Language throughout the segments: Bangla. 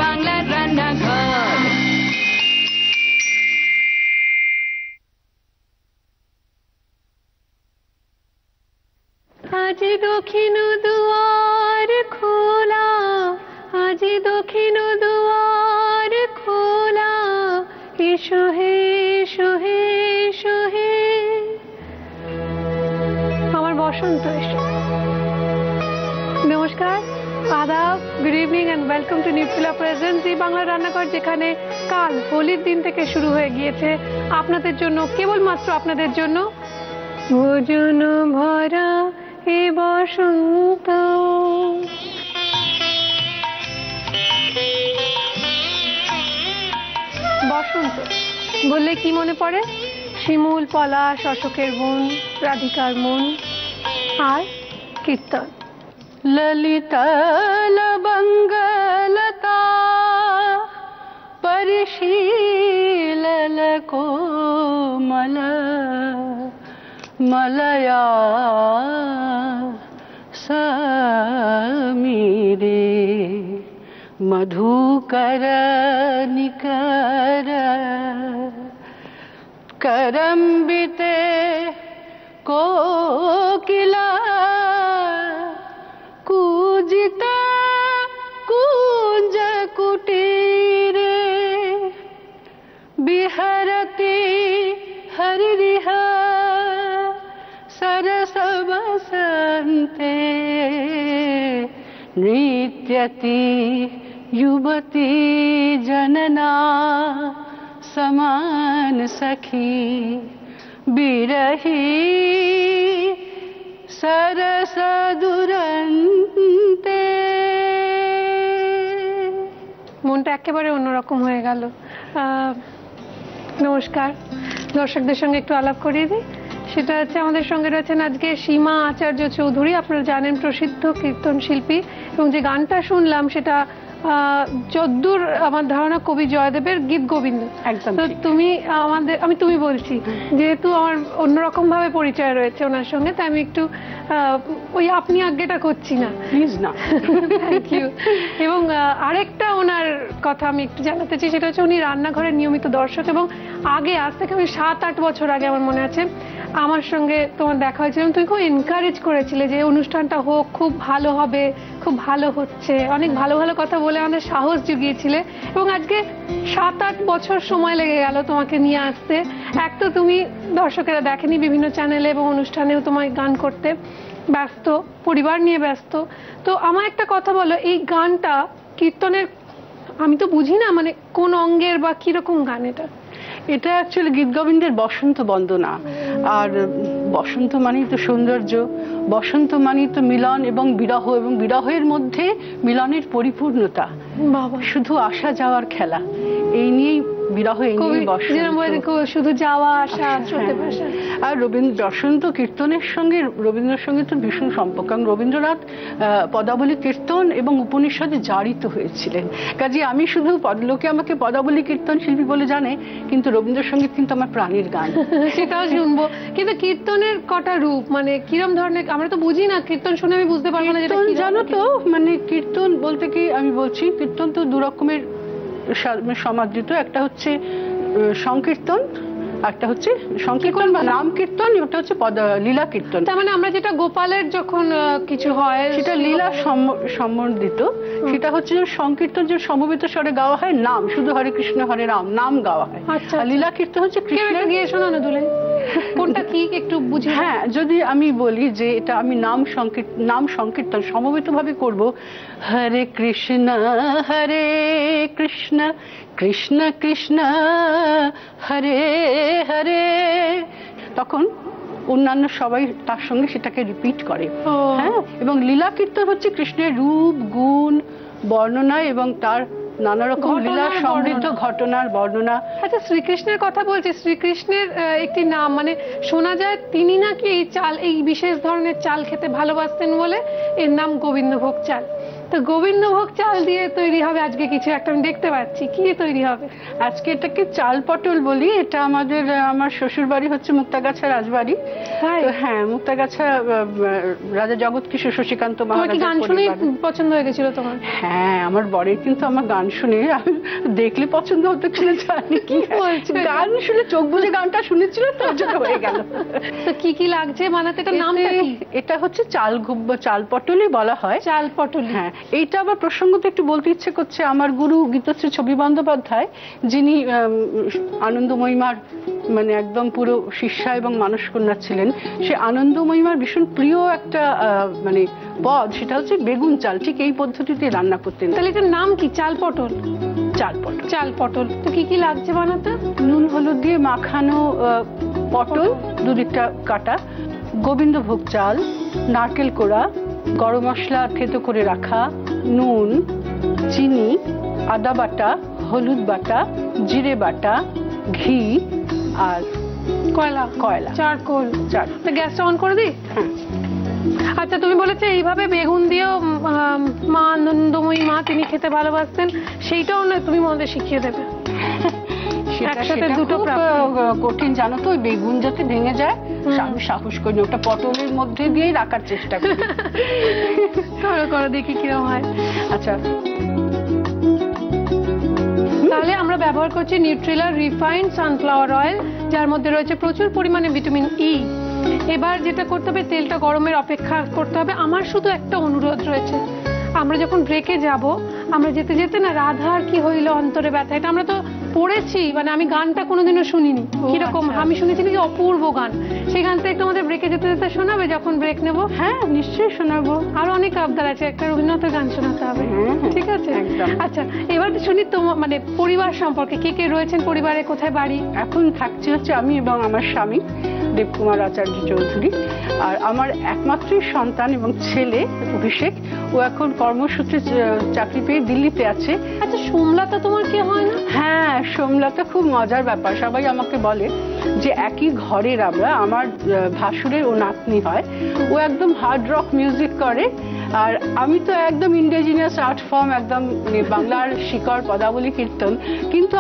বাংলার রান্নাঘর। আজি দক্ষিণ দুয়ার খোলা, আজি দক্ষিণ দুয়ার খোলা, এসো হে এসো হে এসো হে আমার বসন্ত এসো। নমস্কার, আদাব, good evening and welcome to Nutrela presents Zee Bangla Rannaghor, যেখানে কাল হোলির দিন থেকে শুরু হয়ে গিয়েছে আপনাদের জন্য, কেবলমাত্র আপনাদের জন্য ভোজন ভরা এ বসন্ত। বসন্ত বললে কি মনে পড়ে? শিমুল, পলাশ, অশোকের বন, রাধিকার মন আর কীর্তন। ললিতা লবঙ্গলতা পরিশীলল কোমল মলয়া সমীরে মধুকর নিকর করম্বিতে কোকিলা কূজিতা কুঞ্জ কুटीरे বিহরতি হরিরিহ सरस बसन्ते नृत्यति युवती जनना समान सखी बिरही सरस दुरन्ते। মনটা একেবারে অন্যরকম হয়ে গেল। নমস্কার, দর্শকদের সঙ্গে একটু আলাপ করিয়ে দিই। সেটা হচ্ছে, আমাদের সঙ্গে রয়েছেন আজকে সীমা আচার্য চৌধুরী, আপনারা জানেন প্রসিদ্ধ কীর্তন শিল্পী, এবং যে গানটা শুনলাম সেটা যদ্দূর আমার ধারণা কবি জয়দেবের গীত গোবিন্দ। একদম। তো তুমি আমাদের, আমি তুমি বলছি, যেহেতু আমার অন্যরকম ভাবে পরিচয় রয়েছে ওনার সঙ্গে, তাই আমি একটু ওই আপনি আজ্ঞেটা করছি না, প্লিজ না। Thank you. এবং আরেকটা ওনার কথা আমি একটু জানাতে চাই, সেটা হচ্ছে উনি রান্নাঘরের নিয়মিত দর্শক, এবং আগে, আজ থেকে আমি 7-8 বছর আগে আমার মনে আছে আমার সঙ্গে তোমার দেখা হয়েছিল, তুমি খুব এনকারেজ করেছিলে যে অনুষ্ঠানটা হোক, খুব ভালো হবে, খুব ভালো হচ্ছে, অনেক ভালো ভালো কথা বলে আমাদের সাহস জুগিয়েছিলে। এবং আজকে 7-8 বছর সময় লেগে গেল তোমাকে নিয়ে আসতে। এক তো তুমি দর্শকেরা দেখেনি বিভিন্ন চ্যানেলে এবং অনুষ্ঠানেও তোমায় গান করতে ব্যস্ত, পরিবার নিয়ে ব্যস্ত। তো আমার একটা কথা বলো, এই গানটা কীর্তনের আমি তো বুঝি না, মানে কোন অঙ্গের বা কিরকম গান এটা? এটা অ্যাকচুয়ালি গীত গোবিন্দের বসন্ত বন্দনা। আর বসন্ত মানেই তো সৌন্দর্য, বসন্ত মানেই তো মিলন এবং বিরহ, এবং বিরহের মধ্যে মিলনের পরিপূর্ণতা, শুধু আসা যাওয়ার খেলা, এই নিয়েই বিরহ, এই নিয়েই বসন্ত, শুধু যাওয়া আসা চলতে ভাষা। আর বসন্ত কীর্তনের সঙ্গে রবীন্দ্রের সঙ্গে তো ভীষণ সম্পর্ক, কারণ রবীন্দ্রনাথ পদাবলী কীর্তন এবং উপনিষদে জারিত হয়েছিলেন। কাজে আমি শুধু লোকে আমাকে পদাবলী কীর্তন শিল্পী বলে জানে, কিন্তু রবীন্দ্রসঙ্গীত কিন্তু আমার প্রাণের গান। সেটাও শুনবো, কিন্তু কীর্তনের কটা রূপ, মানে কিরম ধরনের, আমরা তো বুঝি না, কীর্তন শুনে আমি বুঝতে পারবো না। জানো তো, মানে কীর্তন বলতে কি আমি বলছি, কীর্তন তো দু রকমের সমাদৃত, একটা হচ্ছে সংকীর্তন, একটা হচ্ছে সংকীর্তন বা নাম কীর্তন, ওটা হচ্ছে লীলা কীর্তন। তার মানে আমরা যেটা গোপালের যখন কিছু হয় সেটা লীলা সম্বন্ধিত, সেটা হচ্ছে সংকীর্তন যে সমবেত স্বরে গাওয়া হয়, নাম শুধু হরে কৃষ্ণ হরে রাম নাম গাওয়া হয়। আচ্ছা, লীলা কীর্তন হচ্ছে কৃষ্ণের গিয়ে শোনা না দুলে, কোনটা কি একটু বুঝি। হ্যাঁ, যদি আমি বলি যে এটা আমি নাম সংকীর্তন সমবেত ভাবে করব, হরে কৃষ্ণ কৃষ্ণ কৃষ্ণ হরে হরে, তখন অন্যান্য সবাই তার সঙ্গে সেটাকে রিপিট করে। হ্যাঁ, এবং লীলা কীর্তন হচ্ছে কৃষ্ণের রূপ গুণ বর্ণনা এবং তার নানা রকম লীলা সমৃদ্ধ ঘটনার বর্ণনা। আচ্ছা, শ্রীকৃষ্ণের কথা বলছি, শ্রীকৃষ্ণের একটি নাম, মানে শোনা যায় তিনি নাকি এই চাল, এই বিশেষ ধরনের চাল খেতে ভালোবাসতেন বলে এর নাম গোবিন্দভোগ চাল। তো গোবিন্দভোগ চাল দিয়ে তৈরি হবে আজকে কিছু একটা, আমি দেখতে পাচ্ছি কি তৈরি হবে আজকে। এটাকে চাল পটল বলি। এটা আমার শ্বশুর বাড়ি হচ্ছে মুক্তাগাছা রাজবাড়ি। তো হ্যাঁ, মুক্তাগাছা রাজা জগৎ কিশোর শশীকান্ত মহারাজ। গান শুনে পছন্দ হয়ে গেছিল তোমার? হ্যাঁ, আমার বরের কিন্তু আমার গান শুনে দেখলে পছন্দ হতো কিনা জানি, কি গান শুনে চোখ বুজে গানটা শুনেছিল তো হয়ে গেল। তো কি কি লাগছে বানাতে? এটার নামটা কি? এটা হচ্ছে চাল পটলই বলা হয়। চাল পটল। হ্যাঁ, এইটা আবার প্রসঙ্গত একটু বলতে ইচ্ছে করছে। আমার গুরু গীতশ্রী ছবি বন্দ্যোপাধ্যায়, যিনি আনন্দময়ীমার মানে একদম পুরো শিষ্যা এবং মানসকন্যা ছিলেন, সে আনন্দময়ীমার ভীষণ প্রিয় একটা মানে পদ, সেটা হচ্ছে বেগুন চাল। ঠিক এই পদ্ধতিতে রান্না করতেন। তাহলে এটার নাম কি? চাল পটল। চাল পটল। চাল পটল। তো কি কি লাগছে বানাতে? নুন হলুদ দিয়ে মাখানো পটল দুদিকটা কাটা, গোবিন্দভোগ চাল, নারকেল কোড়া, গরম মশলা থেতো করে রাখা, নুন, চিনি, আদা বাটা, হলুদ বাটা, জিরে বাটা, ঘি আর কয়লা চারকোল। তো গ্যাসটা অন করে দিই? হ্যাঁ। আচ্ছা, তুমি বলেছে এইভাবে বেগুন দিয়েও মা আনন্দময়ী মা তিনি খেতে ভালোবাসতেন, সেইটাও না তুমি আমাদের শিখিয়ে দেবে? একসাথে দুটো কঠিন জানো তো, ওই বেগুন যাতে ভেঙে যায় আমি সাহস করি, ওটা পটলের মধ্যে দিয়েই রাখার চেষ্টা করি। করো দেখি কিরকম হয়। আচ্ছা, তাহলে আমরা ব্যবহার করছি নিউট্রিলা রিফাইন্ড সানফ্লাওয়ার অয়েল, যার মধ্যে রয়েছে প্রচুর পরিমাণে ভিটামিন ই। এবার যেটা করতে হবে, তেলটা গরমের অপেক্ষা করতে হবে। আমার শুধু একটা অনুরোধ রয়েছে, আমরা যখন ব্রেকে যাব, আমরা যেতে যেতে না রাধার কি হইল অন্তরে ব্যথা, এটা আমরা তো পড়েছি, মানে আমি গানটা কোনোদিনও শুনিনি। কিরকম? আমি শুনেছি কি অপূর্ব গান, সেই গানটা একটু আমাদের ব্রেকে যেতে যেতে শোনাবে যখন ব্রেক নেব? হ্যাঁ, নিশ্চয়ই শোনাবো। আরো অনেক আবদার আছে, একটা রবীন্দ্রনাথের গান শোনাতে হবে। ঠিক আছে, আচ্ছা এবার শুনি তোমার মানে পরিবার সম্পর্কে, কে কে রয়েছেন পরিবারে, কোথায় বাড়ি? এখন থাকছি হচ্ছে আমি এবং আমার স্বামী দেবকুমার আচার্য চৌধুরী, আর আমার একমাত্রই সন্তান এবং ছেলে অভিষেক। ও এখন কর্মসূত্রে চাকরি পেয়ে দিল্লিতে আছে। আচ্ছা, সোমলতা তোমার কে হয় না? হ্যাঁ, সোমলতা খুব মজার ব্যাপার। সবাই আমাকে বলে যে একই ঘরের আমরা, আমার ভাসুরের ও নাতনি হয়। ও একদম হার্ড রক মিউজিক করে, আর আমি তো একদম ইন্ডিজিনিয়াস আর্ট ফর্ম, একদম বাংলার শিকড় পদাবলী কীর্তন। কিন্তু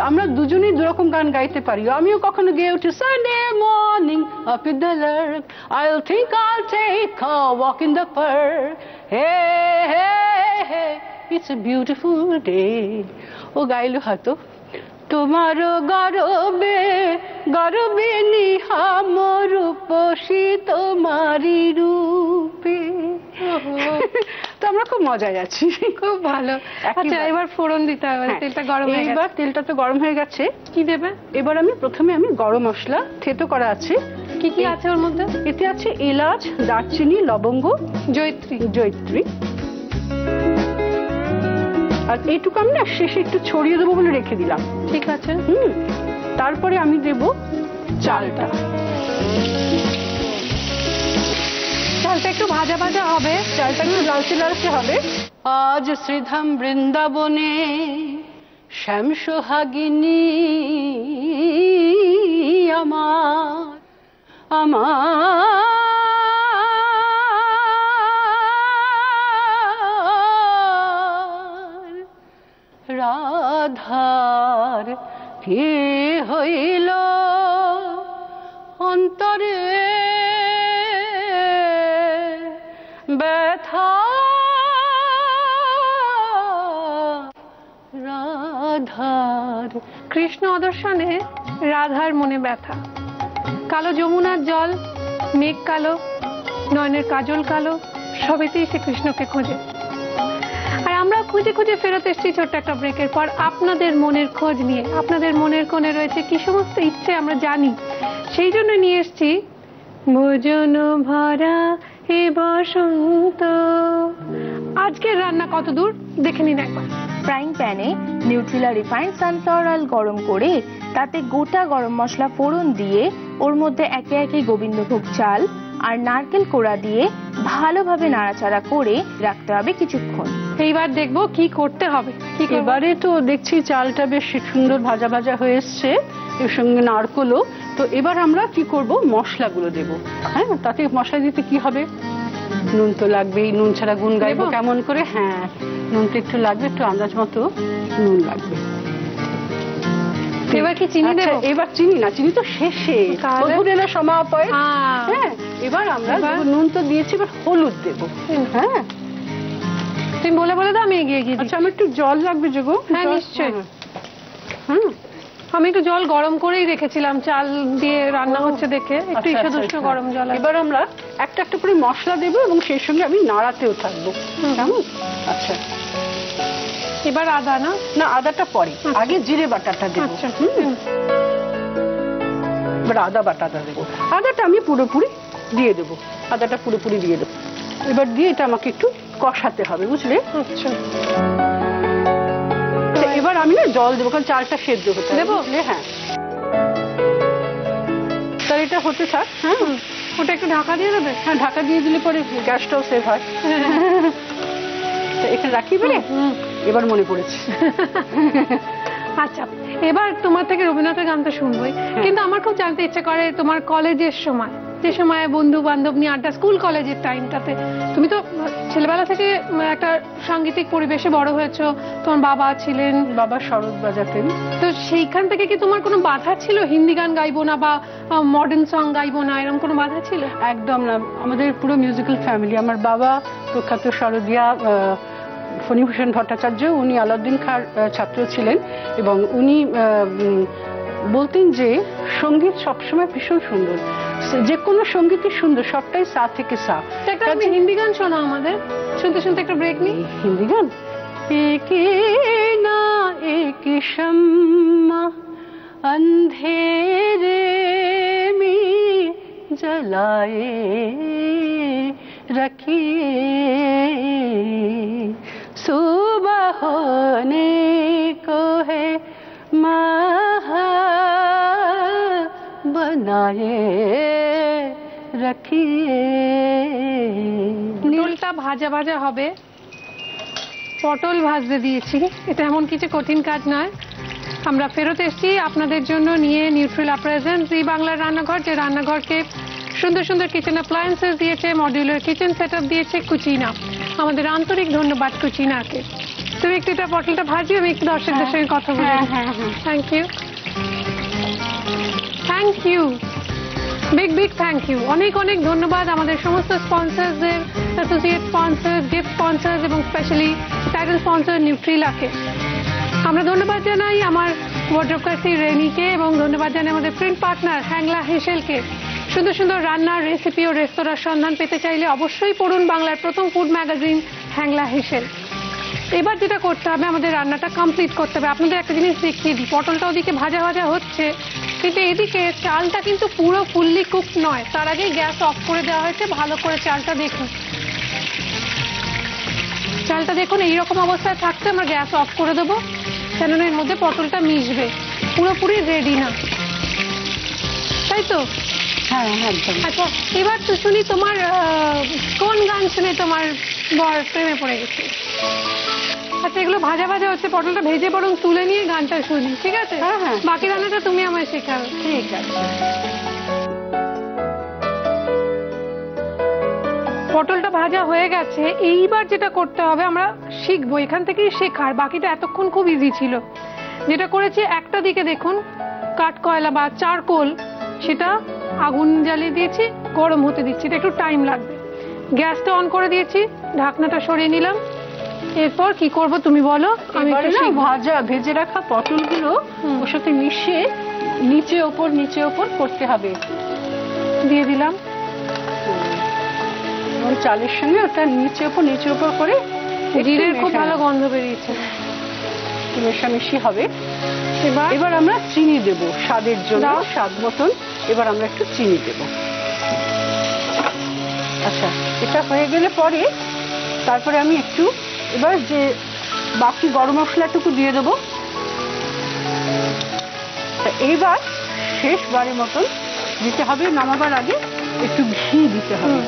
আমরা দুজনেই দুরকম গান গাইতে পারি। আমিও কখনো গেয়ে উঠি Sunday morning up in the Lark, I'll think I'll take a walk in the park, hey hey hey it's a beautiful day। ও গাইলো হয়তো তোমার গরবে গরবে নিহামর রূপসী তোমারি রূপে। তো আমরা খুব মজায় আছি। খুব ভালো। আচ্ছা, এবার ফোড়ন দিতে হবে। তেলটা গরম হয়ে গেছে। এবার তেলটা তো গরম হয়ে গেছে। কি দেবে? এবার প্রথমে আমি গরম মশলা থেতো করা আছে। কি কি আছে ওর মধ্যে? এতে আছে এলাচ, দারচিনি, লবঙ্গ, জয়িত্রী। আর এইটুকু আমি না শেষে একটু ছড়িয়ে দেবো বলে রেখে দিলাম। ঠিক আছে। তারপরে আমি দেব চালটা। চালটা একটু ভাজা ভাজা হবে, চালটা একটু লালচে লালচে হবে। আজ শ্রীধাম বৃন্দাবনে শ্যাম সোহাগিনী আমার রাধার কি হইল অন্তরে ব্যথা, রাধার। কৃষ্ণ অদর্শনে রাধার মনে ব্যথা। কালো যমুনার জল, মেঘ কালো, নয়নের কাজল কালো, সবেতেই সে কৃষ্ণকে খোঁজে। আর আমরা খুঁজে খুঁজে ফেরত এসেছি ছোট্ট একটা ব্রেকের পর আপনাদের মনের খোঁজ নিয়ে। আপনাদের মনের কোণে রয়েছে কি সমস্ত ইচ্ছে আমরা জানি, সেই জন্য নিয়ে এসেছি ভোজন ভরা হে বসন্ত। আজকের রান্না কত দূর দেখে নিন একবার। ফ্রাইং প্যানে নিউট্রিলা রিফাইন্ড সানফ্লাওয়ার অয়েল গরম করে তাতে গোটা গরম মশলা ফোড়ন দিয়ে ওর মধ্যে একে একে গোবিন্দভোগ চাল আর নারকেল কোড়া দিয়ে ভালোভাবে নাড়াচাড়া করে রাখতে হবে কিছুক্ষণ। এইবার দেখবো কি করতে হবে। এবারে তো দেখছি চালটা বেশ সুন্দর ভাজা ভাজা হয়ে এসছে, এর সঙ্গে নারকেলও। তো এবার আমরা কি করব, মশলাগুলো দেব। হ্যাঁ, তাতে মশলা দিতে কি হবে, নুন তো লাগবেই, নুন ছাড়া গুণ গাইবো কেমন করে? হ্যাঁ, নুন তো একটু লাগবে, একটু আন্দাজ মতো নুন লাগবে। এবার কি চিনি দেবো? এবার চিনি না, চিনি তো শেষে, মধুরেলা সমাপয়। হ্যাঁ, এবার আমরা নুন তো দিয়েছি, এবার হলুদ দেবো। হ্যাঁ, তুমি বলে বলে দাও, আমি এগিয়ে গিয়ে। আচ্ছা, আমার একটু জল লাগবে যোগো। হ্যাঁ, নিশ্চয়ই। আমি একটু জল গরম করেই রেখেছিলাম, চাল দিয়ে রান্না হচ্ছে দেখে একটু ঈষদুষ্ণ গরম জল। এবার আমরা একটা একটা করে মশলা দেবো এবং সেই সঙ্গে আমি নাড়াতেও থাকবো, কেমন? আচ্ছা, এবার আদা না? না, আদাটা পরে, আগে জিরে বাটাটা দেবো। আচ্ছা, এবার আদা বাটাটা দেবো। আদাটা আমি পুরোপুরি দিয়ে দেবো, আদাটা পুরোপুরি দিয়ে দেবো। এবার দিয়ে এটা আমাকে একটু কষাতে হবে, বুঝলে? আচ্ছা, এবার আমি না জল দেবো, কারণ চালটা সেদ্ধ হতে দেবো। হ্যাঁ, তাহলে এটা হতে থাক। হ্যাঁ, ওটা একটু ঢাকা দিয়ে দেবে? হ্যাঁ, ঢাকা দিয়ে দিলে পরে গ্যাসটাও সেভ হয়। এখানে রাখি বলে এবার মনে পড়েছে। আচ্ছা, এবার তোমার থেকে রবীন্দ্রনাথের গানটা শুনবোই, কিন্তু আমার খুব জানতে ইচ্ছে করে তোমার কলেজের সময়, যে সময় বন্ধু বান্ধব নিয়ে আড্ডা, স্কুল কলেজের টাইমটাতে। তুমি তো ছেলেবেলা থেকে একটা সাংগীতিক পরিবেশে বড় হয়েছো, তোমার বাবা ছিলেন, বাবা সরোদ বাজাতেন, তো সেইখান থেকে কি তোমার কোনো বাধা ছিল? হিন্দি গান গাইবো না বা মডার্ন সং গাইবো না, এরকম কোনো বাধা ছিল? একদম না, আমাদের পুরো মিউজিক্যাল ফ্যামিলি। আমার বাবা প্রখ্যাত সরোদিয়া ফণীভূষণ ভট্টাচার্য, উনি আলাউদ্দিন খাঁর ছাত্র ছিলেন এবং উনি বলতেন যে সঙ্গীত সবসময় ভীষণ সুন্দর, যে কোনো সঙ্গীতই সুন্দর, সবটাই সা থেকে সা। তুমি হিন্দি গান শোনো আমাদের, শুনতে শুনতে একটা ব্রেক নিই। হিন্দি গান? একে না এক শম্মা अंधेरे में जलाए रखिए, सुबह होने को है महा बनाए रखिए। পটলটা ভাজা ভাজা হবে, পটল ভাজতে দিয়েছি, এটা এমন কিছু কঠিন কাজ নয়। আমরা ফেরত এসেছি আপনাদের জন্য নিয়ে নিউট্রিলা প্রেজেন্ট জি বাংলার রান্নাঘর, যে রান্নাঘরকে সুন্দর সুন্দর কিচেন অ্যাপ্লায়েন্সেস দিয়েছে, মডিউলার কিচেন সেটআপ দিয়েছে কুচিনা। আমাদের আন্তরিক ধন্যবাদ কুচিনাকে। তুমি একটু এটা পটলটা ভাজি, আমি একটু দর্শকদের সঙ্গে কথা বলি। Thank you, thank you, big big thank you. অনেক অনেক ধন্যবাদ আমাদের সমস্ত স্পন্সরদের, অ্যাসোসিয়েট স্পন্সর, গিফট স্পন্সর এবং স্পেশালি টাইটেল স্পন্সর নিউট্রিলাকে। আমরা ধন্যবাদ জানাই আমার ওয়ার্ড্রোবকার্সি রেনিকে এবং ধন্যবাদ জানাই আমাদের প্রিন্ট পার্টনার হ্যাংলা হেসেলকে। সুন্দর সুন্দর রান্নার রেসিপি ও রেস্তোরাঁর সন্ধান পেতে চাইলে অবশ্যই পড়ুন বাংলার প্রথম ফুড ম্যাগাজিন হ্যাংলা হেসেল। এবার যেটা করতে হবে, আমাদের রান্নাটা কমপ্লিট করতে হবে। আপনাদের একটা জিনিস দেখিয়ে দিই, পটলটা ওদিকে ভাজা ভাজা হচ্ছে, কিন্তু এদিকে চালটা কিন্তু পুরো ফুললি কুক নয়। তার আগেই গ্যাস অফ করে দেওয়া হয়েছে। ভালো করে চালটা দেখুন, চালটা দেখুন এইরকম অবস্থায় থাকতে আমরা গ্যাস অফ করে দেবো, কেননা এর মধ্যে পটলটা মিশবে। পুরোপুরি রেডি না, তাই তো? হ্যাঁ, একদম। আচ্ছা, এবার তো শুনি তোমার কোন গান শুনে তোমার বর প্রেমে পড়ে গেছে? আচ্ছা, এগুলো ভাজা ভাজা হচ্ছে, পটলটা ভেজে বরং তুলে নিয়ে গানটা শুনি, ঠিক আছে? হ্যাঁ, হ্যাঁ। বাকি রান্নাটা তুমি আমায় শেখাবে। ঠিক আছে। পটলটা ভাজা হয়ে গেছে। এইবার যেটা করতে হবে, আমরা শিখবো, এখান থেকেই শেখার। বাকিটা এতক্ষণ খুব ইজি ছিল। যেটা করেছি, একটা দিকে দেখুন কাঠ কয়লা বা চারকোল, সেটা আগুন জ্বালিয়ে দিয়েছি, গরম হতে দিচ্ছি, এটা একটু টাইম লাগবে। গ্যাসটা অন করে দিয়েছি, ঢাকনাটা সরিয়ে নিলাম। এরপর কি করব তুমি বলো? আমি ভাজা ভেজে রাখা পটলগুলো ওর সাথে মিশিয়ে নিচে ওপর করতে হবে। দিয়ে দিলাম, এবং চালের সঙ্গে ওটা নিচে ওপর করে জিরের খুব ভালো গন্ধ বেরিয়েছে, মেশামেশি হবে। এবার আমরা চিনি দেব স্বাদের জন্য, স্বাদ মতন। এবার আমরা একটু চিনি দেব। আচ্ছা, এটা হয়ে গেলে পরে তারপরে আমি একটু এবার যে বাকি গরম মশলাটুকু দিয়ে দেবো। এইবার শেষবারের মতন দিতে হবে, নামাবার আগে একটু ঘি দিতে হবে।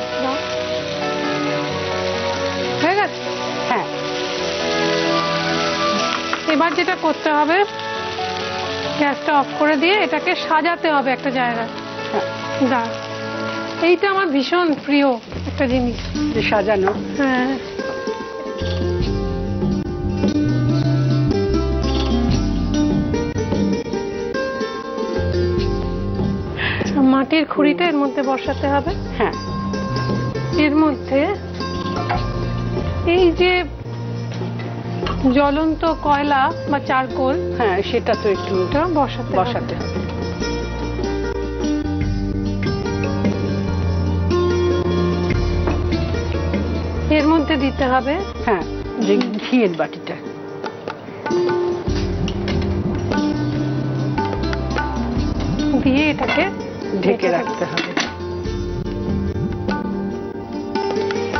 হয়ে গেছে? হ্যাঁ। এবার যেটা করতে হবে, গ্যাসটা অফ করে দিয়ে এটাকে সাজাতে হবে একটা জায়গায়। হ্যাঁ, এইটা আমার ভীষণ প্রিয় একটা জিনিস যে সাজানো। হ্যাঁ, মাটির খুঁড়িটা এর মধ্যে বসাতে হবে। হ্যাঁ, এর মধ্যে এই যে জ্বলন্ত কয়লা বা চারকোল, হ্যাঁ সেটা তো একটু বসাতে বসাতে হবে। এর মধ্যে দিতে হবে হ্যাঁ যে ঘিয়ের বাটিটা, দিয়ে এটাকে ঢেকে রাখতে হবে।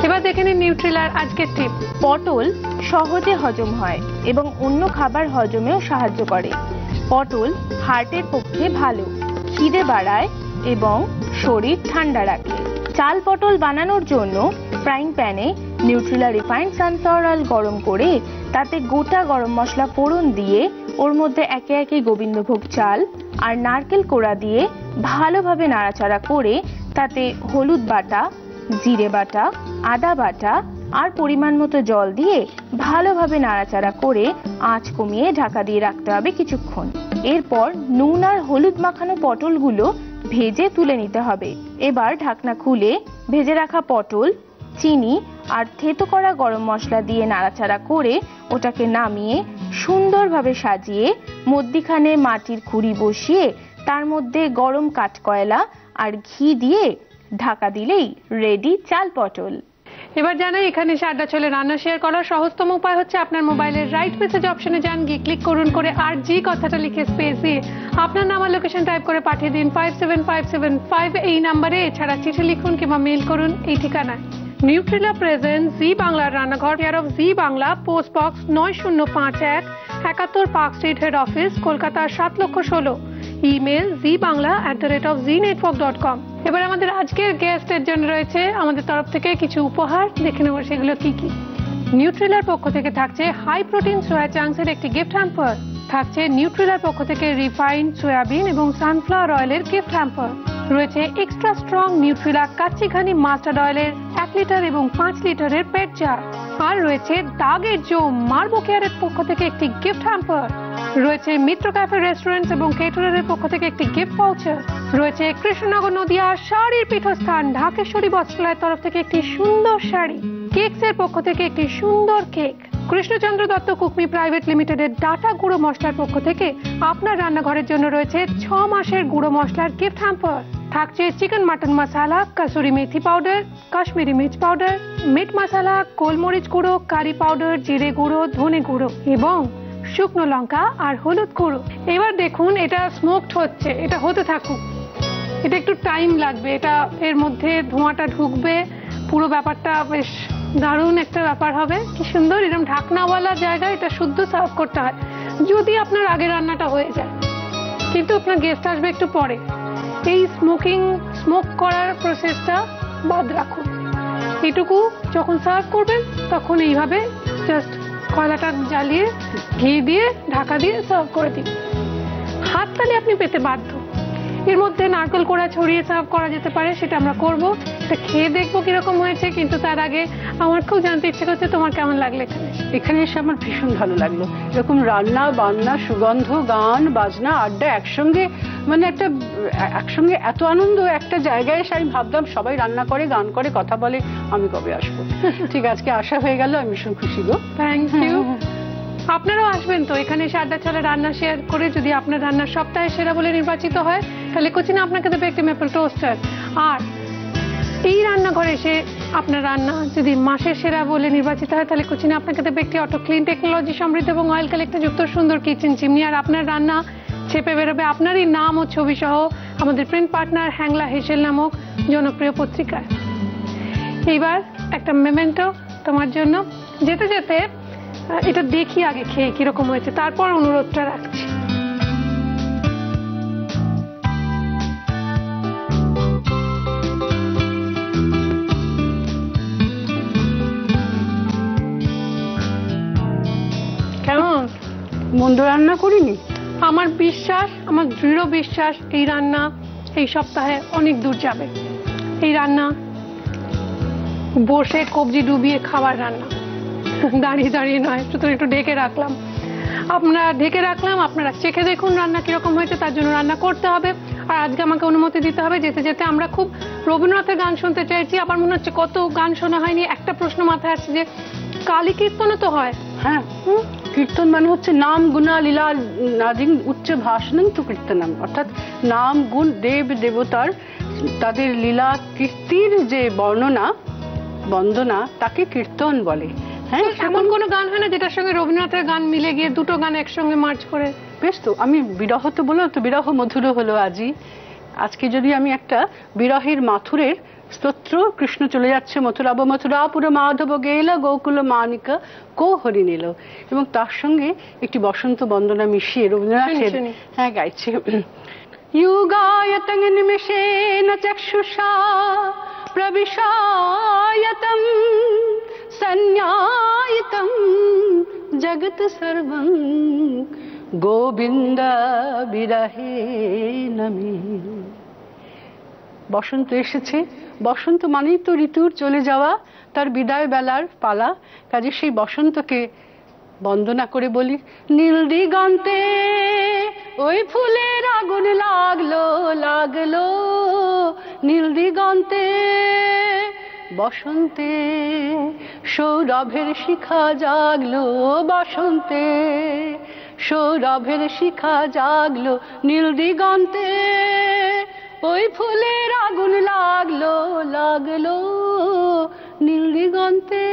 এবার দেখে নিন নিউট্রিলার আজকের টিপ। পটল সহজে হজম হয় এবং অন্য খাবার হজমেও সাহায্য করে। পটল হার্টের পক্ষে ভালো, খিদে বাড়ায় এবং শরীর ঠান্ডা রাখে। চাল পটল বানানোর জন্য ফ্রাইং প্যানে নিউট্রিলা রিফাইন্ড সানফ্লাওয়ার অয়েল গরম করে তাতে গোটা গরম মশলা ফোড়ন দিয়ে ওর মধ্যে একে একে গোবিন্দভোগ চাল আর নারকেল কোড়া দিয়ে ভালোভাবে নাড়াচাড়া করে তাতে হলুদ বাটা, জিরে বাটা, আদা বাটা আর পরিমাণ মতো জল দিয়ে ভালোভাবে নাড়াচাড়া করে আঁচ কমিয়ে ঢাকা দিয়ে রাখতে হবে কিছুক্ষণ। এরপর নুন আর হলুদ মাখানো পটলগুলো ভেজে তুলে নিতে হবে। এবার ঢাকনা খুলে ভেজে রাখা পটল, চিনি আর থেতো করা গরম মশলা দিয়ে নাড়াচাড়া করে ওটাকে নামিয়ে সুন্দরভাবে সাজিয়ে মধ্যিখানে মাটির খুঁড়ি বসিয়ে তার মধ্যে গরম কাঠকয়লা আর ঘি দিয়ে ঢাকা দিলেই রেডি চাল পটল। এবার জানাই এখানে আড্ডা চলে রান্না শেয়ার করার সহজতম উপায় হচ্ছে আপনার মোবাইলের রাইট মেসেজ অপশনে যান, গিয়ে ক্লিক করুন, করে আর জি কথাটা লিখে স্পেস দিয়ে আপনার নাম আর লোকেশন টাইপ করে পাঠিয়ে দিন 57575 এই নাম্বারে। এছাড়া চিঠি লিখুন কিংবা মেইল করুন এই ঠিকানায়। নিউট্রিলা প্রেজেন্ট জি বাংলার রান্নাঘর, care of G Bangla, post box 9051, 71 park street, head office, Kolkata 7,16,000। Email zbangla@znetwork.com। এবার আমাদের আজকের গেস্টের জন্য রয়েছে আমাদের তরফ থেকে কিছু উপহার, দেখে নেব সেগুলো কি কি। নিউট্রিলার পক্ষ থেকে থাকছে হাই প্রোটিন সোয়া চাংসের একটি গিফট হ্যাম্পার, থাকছে নিউট্রিলার পক্ষ থেকে রিফাইন্ড সয়াবিন এবং সানফ্লাওয়ার অয়েলের গিফট হ্যাম্পার, রয়েছে extra strong Nutrela kachi ghani mustard অয়েলের 1 লিটার এবং 5 লিটারের পেট জার, আর রয়েছে দাগের জো মার্বো কেয়ারের পক্ষ থেকে একটি গিফট হ্যাম্পার, রয়েছে মিত্র ক্যাফে রেস্টুরেন্টস এবং কেটারারের পক্ষ থেকে একটি গিফট ভাউচার, রয়েছে কৃষ্ণনগর নদিয়া শাড়ির পীঠস্থান ঢাকেশ্বরী বস্ত্রালয়ের তরফ থেকে একটি সুন্দর শাড়ি, কেকস এর পক্ষ থেকে একটি সুন্দর কেক, কৃষ্ণচন্দ্র দত্ত কুকমি প্রাইভেট লিমিটেডের ডাটা গুঁড়ো মশলার পক্ষ থেকে আপনার রান্নাঘরের জন্য রয়েছে 6 মাসের গুঁড়ো মশলার গিফট হ্যাম্পার, থাকছে চিকেন মাটন মশলা, কাসুরি মেথি পাউডার, কাশ্মীরি মির্চ পাউডার, মিট মশলা, গোলমরিচ গুঁড়ো, কারি পাউডার, জিরে গুঁড়ো, ধনে গুঁড়ো এবং শুকনো লঙ্কা আর হলুদ গুঁড়ো। এবার দেখুন এটা স্মোকড হচ্ছে, এটা হতে থাকুক, এটা একটু টাইম লাগবে, এটা এর মধ্যে ধোঁয়াটা ঢুকবে, পুরো ব্যাপারটা বেশ দারুণ একটা ব্যাপার হবে। কি সুন্দর এরকম ঢাকনাওয়ালা জায়গায় এটা শুদ্ধ সার্ভ করতে হয় যদি আপনার আগে রান্নাটা হয়ে যায়, কিন্তু আপনার গেস্ট আসবে একটু পরে। এই স্মোক করার প্রসেসটা বাদ রাখুন, এটুকু যখন সার্ভ করবেন তখন এইভাবে জাস্ট কয়লাটা জ্বালিয়ে ঘি দিয়ে ঢাকা দিয়ে সার্ভ করে দিন। হাততালি আপনি পেতে বাধ্য। এর মধ্যে নারকেল কোড়া ছড়িয়ে সার্ভ করা যেতে পারে, সেটা আমরা করব, এটা খেয়ে দেখবো কিরকম হয়েছে। কিন্তু তার আগে আমার খুব জানতে ইচ্ছে করছে তোমার কেমন লাগলো এখানে এসে। আমার ভীষণ ভালো লাগলো, এরকম রান্না বান্না, সুগন্ধ, গান বাজনা, আড্ডা একসঙ্গে, মানে একসঙ্গে এত আনন্দ একটা জায়গায় এসে আমি ভাবলাম সবাই রান্না করে, গান করে, কথা বলে, আমি কবে আসবো। ঠিক আজকে আসা হয়ে গেল, আমি ভীষণ খুশি গো। Thank you. আপনারাও আসবেন তো এখানে এসে আড্ডা চলে, রান্না শেয়ার করে। যদি আপনার রান্নার সপ্তাহে সেরা বলে নির্বাচিত হয় তাহলে কোচিনে আপনাকে দেবে একটি মেপল টোস্টার, আর এই রান্নাঘরে এসে আপনার রান্না যদি মাসের সেরা বলে নির্বাচিত হয় তাহলে কোচিনে আপনাকে দেবে একটি অটো ক্লিন টেকনোলজি সমৃদ্ধ এবং অয়েল কালেক্টর যুক্ত সুন্দর কিচেন চিমনি, আর আপনার রান্না ছেপে বেরোবে আপনারই নাম ও ছবি সহ আমাদের প্রিন্ট পার্টনার হ্যাংলা হেসেল নামক জনপ্রিয় পত্রিকায়। এইবার একটা মেমেন্টো তোমার জন্য, যেতে যেতে এটা দেখি আগে খেয়ে কিরকম হয়েছে, তারপর অনুরোধটা রাখছি। কেমন? মন্দ রান্না করিনি। আমার বিশ্বাস, আমার দৃঢ় বিশ্বাস এই রান্না এই সপ্তাহে অনেক দূর যাবে। এই রান্না বসে কবজি ডুবিয়ে খাবার রান্না, দাঁড়িয়ে দাঁড়িয়ে নয়, সুতরাং একটু ঢেকে রাখলাম। আপনারা চেখে দেখুন রান্না কিরকম হয়েছে, তার জন্য রান্না করতে হবে। আর আজকে আমাকে অনুমতি দিতে হবে, যেতে যেতে আমরা খুব রবীন্দ্রনাথের গান শুনতে চাইছি। আবার মনে হচ্ছে কত গান শোনা হয়নি। একটা প্রশ্ন মাথায় আসছে যে কালী কীর্তনও তো হয়। হ্যাঁ, কীর্তন মানে হচ্ছে নাম গুণা লীলা নাদিং উচ্চ ভাষণং তো কীর্তনম, অর্থাৎ নাম গুণ দেব দেবতার তাদের লীলা কীর্তির যে বর্ণনা বন্দনা তাকে কীর্তন বলে। হ্যাঁ, এমন কোনো গান হয় না যেটার সঙ্গে রবীন্দ্রনাথের গান মিলে গিয়ে দুটো গান একসঙ্গে মার্চ করে? বেশ, তো আমি বিরহ তো বলো, তো বিরহ মধুর হলো আজি। আজকে যদি আমি একটা বিরহের মাথুরের স্তোত্র, কৃষ্ণ চলে যাচ্ছে মথুরাব মথুরাপুর মাধব গেল গোকুল মানিকা কো হরি নিল, এবং তার সঙ্গে একটি বসন্ত বন্দনা মিশিয়ে রবীন্দ্রনাথের হ্যাঁ গাইছে। युगायतं निमिषेन चक्षुषा प्रविशायतं संज्ञायितं जगत् सर्वं गोविन्द বিরহে নমি। বসন্ত এসেছে, বসন্ত মানেই তো ঋতুর চলে যাওয়া, তার বিদায় বেলার পালা। কাজে সেই বসন্তকে বন্দনা করে বলি, নীল দিগন্তে ওই ফুলের আগুন লাগলো লাগলো, নীল দিগন্তে বসন্তে সৌরভের শিখা জাগলো, বসন্তে সৌরভের শিখা জাগলো, নীল দিগন্তে ওই ফুলের আগুন লাগলো লাগলো, নীল দিগন্তে